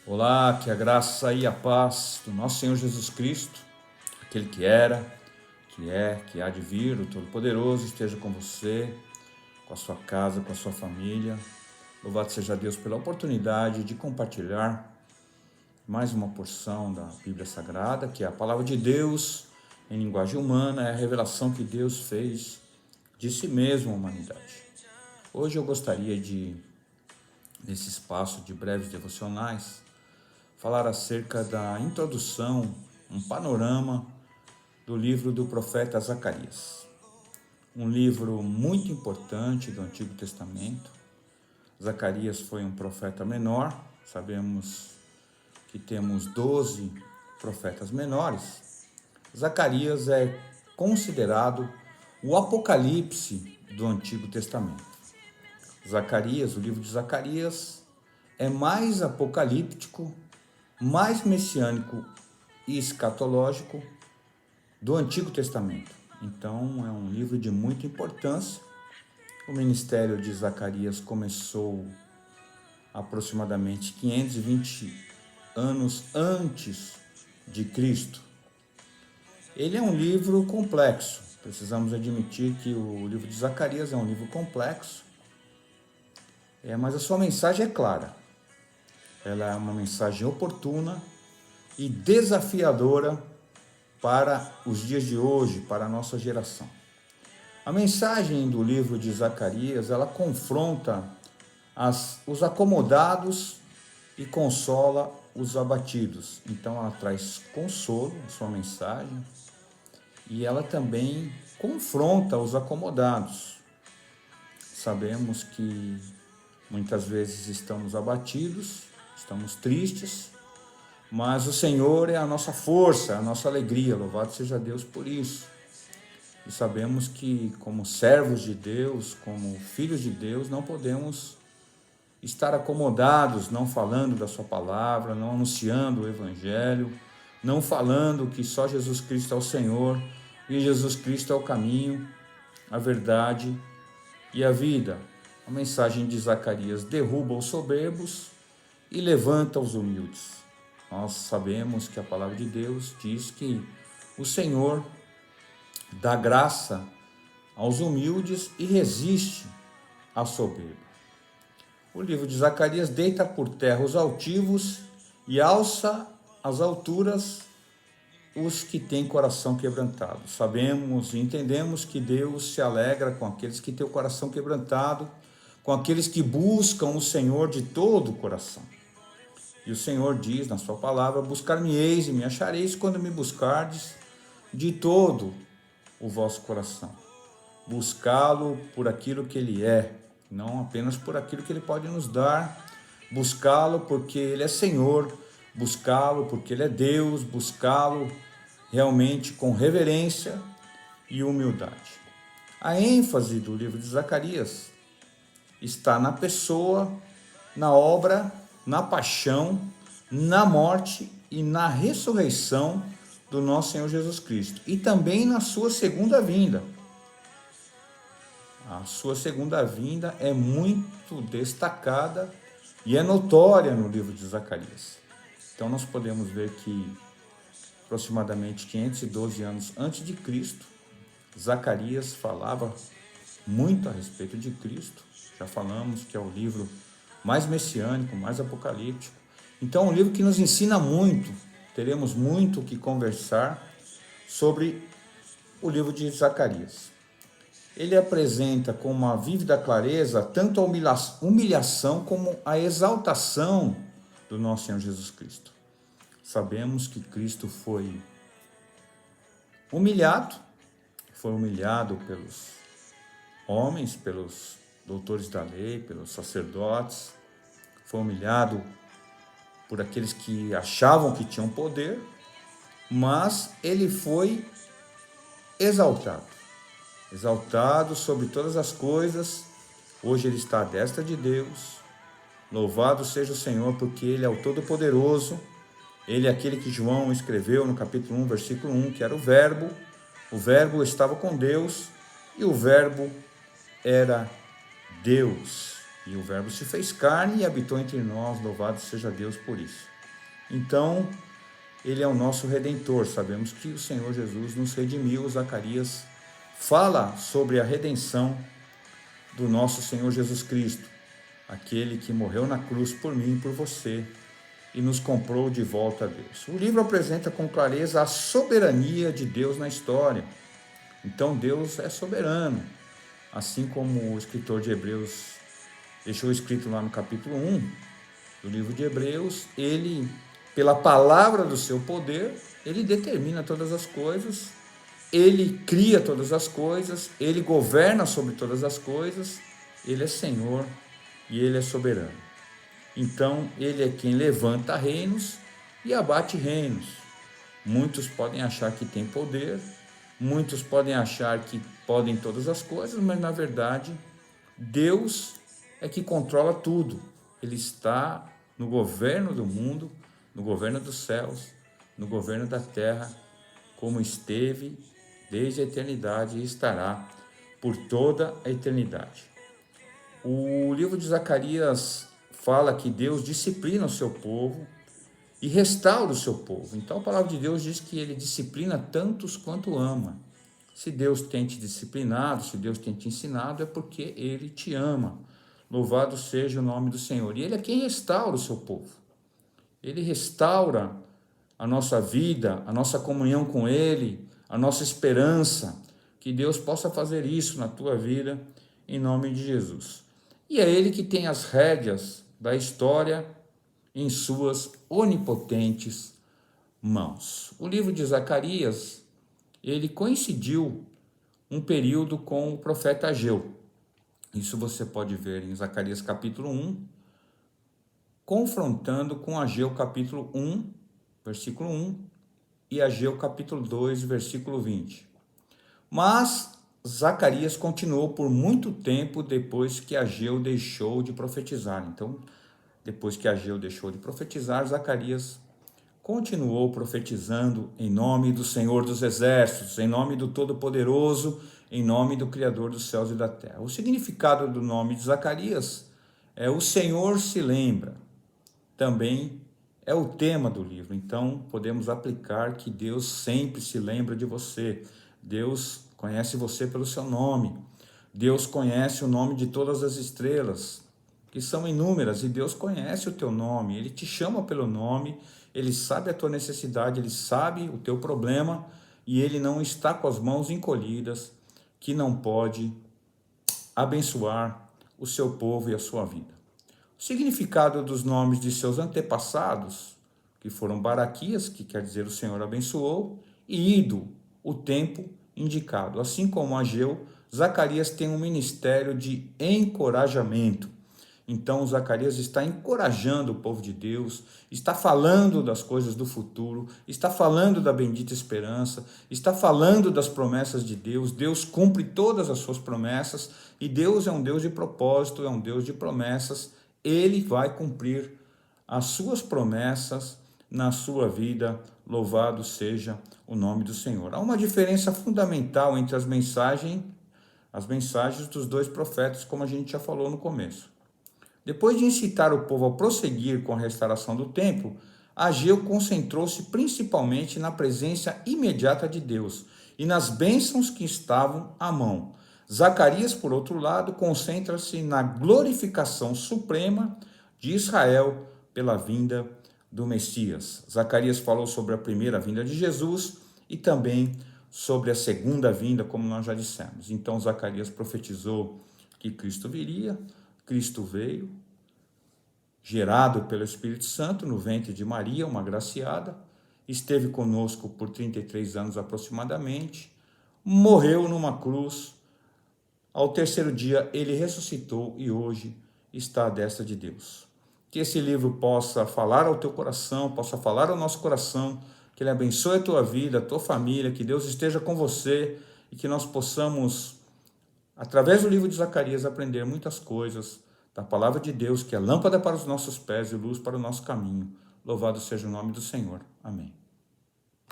Olá, que a graça e a paz do nosso Senhor Jesus Cristo, aquele que era, que é, que há de vir, o Todo-Poderoso, esteja com você, com a sua casa, com a sua família. Louvado seja Deus pela oportunidade de compartilhar mais uma porção da Bíblia Sagrada, que é a palavra de Deus em linguagem humana, é a revelação que Deus fez de si mesmo à humanidade. Hoje eu gostaria de, nesse espaço de breves devocionais, falar acerca da introdução, um panorama do livro do profeta Zacarias. Um livro muito importante do Antigo Testamento. Zacarias foi um profeta menor, sabemos que temos 12 profetas menores. Zacarias é considerado o Apocalipse do Antigo Testamento. Zacarias, o livro de Zacarias, é mais apocalíptico, mais messiânico e escatológico do Antigo Testamento. Então, é um livro de muita importância. O ministério de Zacarias começou aproximadamente 520 anos antes de Cristo. Ele é um livro complexo. Precisamos admitir que o livro de Zacarias é um livro complexo, mas a sua mensagem é clara. Ela é uma mensagem oportuna e desafiadora para os dias de hoje, para a nossa geração. A mensagem do livro de Zacarias, ela confronta os acomodados e consola os abatidos. Então ela traz consolo, a sua mensagem, e ela também confronta os acomodados. Sabemos que muitas vezes estamos abatidos, estamos tristes, mas o Senhor é a nossa força, a nossa alegria, louvado seja Deus por isso. E sabemos que como servos de Deus, como filhos de Deus, não podemos estar acomodados, não falando da sua palavra, não anunciando o Evangelho, não falando que só Jesus Cristo é o Senhor e Jesus Cristo é o caminho, a verdade e a vida. A mensagem de Zacarias derruba os soberbos e levanta os humildes. Nós sabemos que a palavra de Deus diz que o Senhor dá graça aos humildes e resiste à soberba. O livro de Zacarias deita por terra os altivos e alça às alturas os que têm coração quebrantado. Sabemos e entendemos que Deus se alegra com aqueles que têm o coração quebrantado, com aqueles que buscam o Senhor de todo o coração. E o Senhor diz na sua palavra: buscar-me-eis e me achareis quando me buscardes de todo o vosso coração. Buscá-lo por aquilo que Ele é, não apenas por aquilo que Ele pode nos dar. Buscá-lo porque Ele é Senhor, buscá-lo porque Ele é Deus, buscá-lo realmente com reverência e humildade. A ênfase do livro de Zacarias está na pessoa, na obra, na paixão, na morte e na ressurreição do nosso Senhor Jesus Cristo. E também na sua segunda vinda. A sua segunda vinda é muito destacada e é notória no livro de Zacarias. Então nós podemos ver que aproximadamente 512 anos antes de Cristo, Zacarias falava muito a respeito de Cristo. Já falamos que é o livro mais messiânico, mais apocalíptico. Então é um livro que nos ensina muito. Teremos muito o que conversar sobre o livro de Zacarias. Ele apresenta com uma vívida clareza tanto a humilhação como a exaltação do nosso Senhor Jesus Cristo. Sabemos que Cristo foi humilhado pelos homens, pelos doutores da lei, pelos sacerdotes, foi humilhado por aqueles que achavam que tinham poder, mas ele foi exaltado sobre todas as coisas. Hoje ele está à destra de Deus. Louvado seja o Senhor, porque Ele é o Todo-Poderoso. Ele é aquele que João escreveu no capítulo 1, versículo 1, que era o Verbo estava com Deus e o Verbo era Deus. E o Verbo se fez carne e habitou entre nós, louvado seja Deus por isso. Então, ele é o nosso Redentor. Sabemos que o Senhor Jesus nos redimiu. Zacarias fala sobre a redenção do nosso Senhor Jesus Cristo, aquele que morreu na cruz por mim e por você e nos comprou de volta a Deus. O livro apresenta com clareza a soberania de Deus na história. Então Deus é soberano, assim como o escritor de Hebreus deixou escrito lá no capítulo 1 do livro de Hebreus, ele, pela palavra do seu poder, ele determina todas as coisas, ele cria todas as coisas, ele governa sobre todas as coisas, ele é Senhor e ele é soberano. Então, ele é quem levanta reinos e abate reinos. Muitos podem achar que tem poder, muitos podem achar que podem todas as coisas, mas na verdade, Deus é que controla tudo. Ele está no governo do mundo, no governo dos céus, no governo da terra, como esteve desde a eternidade e estará por toda a eternidade. O livro de Zacarias fala que Deus disciplina o seu povo e restaura o seu povo. Então a palavra de Deus diz que ele disciplina tantos quanto ama. Se Deus tem te disciplinado, se Deus tem te ensinado, é porque ele te ama. Louvado seja o nome do Senhor. E ele é quem restaura o seu povo. Ele restaura a nossa vida, a nossa comunhão com ele, a nossa esperança. Que Deus possa fazer isso na tua vida, em nome de Jesus. E é ele que tem as rédeas da história em suas onipotentes mãos. O livro de Zacarias, ele coincidiu um período com o profeta Ageu. Isso você pode ver em Zacarias capítulo 1, confrontando com Ageu capítulo 1, versículo 1, e Ageu capítulo 2, versículo 20. Mas Zacarias continuou por muito tempo depois que Ageu deixou de profetizar. Então, depois que Ageu deixou de profetizar, Zacarias continuou profetizando em nome do Senhor dos Exércitos, em nome do Todo-Poderoso, em nome do Criador dos céus e da terra. O significado do nome de Zacarias é o Senhor se lembra. Também é o tema do livro. Então, podemos aplicar que Deus sempre se lembra de você. Deus conhece você pelo seu nome. Deus conhece o nome de todas as estrelas, que são inúmeras, e Deus conhece o teu nome. Ele te chama pelo nome, ele sabe a tua necessidade, ele sabe o teu problema, e ele não está com as mãos encolhidas, que não pode abençoar o seu povo e a sua vida. O significado dos nomes de seus antepassados, que foram Baraquias, que quer dizer o Senhor abençoou, e Ido, o tempo indicado. Assim como Ageu, Zacarias tem um ministério de encorajamento. Então, Zacarias está encorajando o povo de Deus, está falando das coisas do futuro, está falando da bendita esperança, está falando das promessas de Deus. Deus cumpre todas as suas promessas e Deus é um Deus de propósito, é um Deus de promessas. Ele vai cumprir as suas promessas na sua vida. Louvado seja o nome do Senhor. Há uma diferença fundamental entre as mensagens dos dois profetas, como a gente já falou no começo. Depois de incitar o povo a prosseguir com a restauração do templo, Ageu concentrou-se principalmente na presença imediata de Deus e nas bênçãos que estavam à mão. Zacarias, por outro lado, concentra-se na glorificação suprema de Israel pela vinda do Messias. Zacarias falou sobre a primeira vinda de Jesus e também sobre a segunda vinda, como nós já dissemos. Então, Zacarias profetizou que Cristo viria. Cristo veio, gerado pelo Espírito Santo no ventre de Maria, uma agraciada, esteve conosco por 33 anos aproximadamente, morreu numa cruz, ao terceiro dia ele ressuscitou e hoje está à destra de Deus. Que esse livro possa falar ao teu coração, possa falar ao nosso coração, que ele abençoe a tua vida, a tua família, que Deus esteja com você e que nós possamos, através do livro de Zacarias, aprender muitas coisas da palavra de Deus, que é lâmpada para os nossos pés e luz para o nosso caminho. Louvado seja o nome do Senhor. Amém.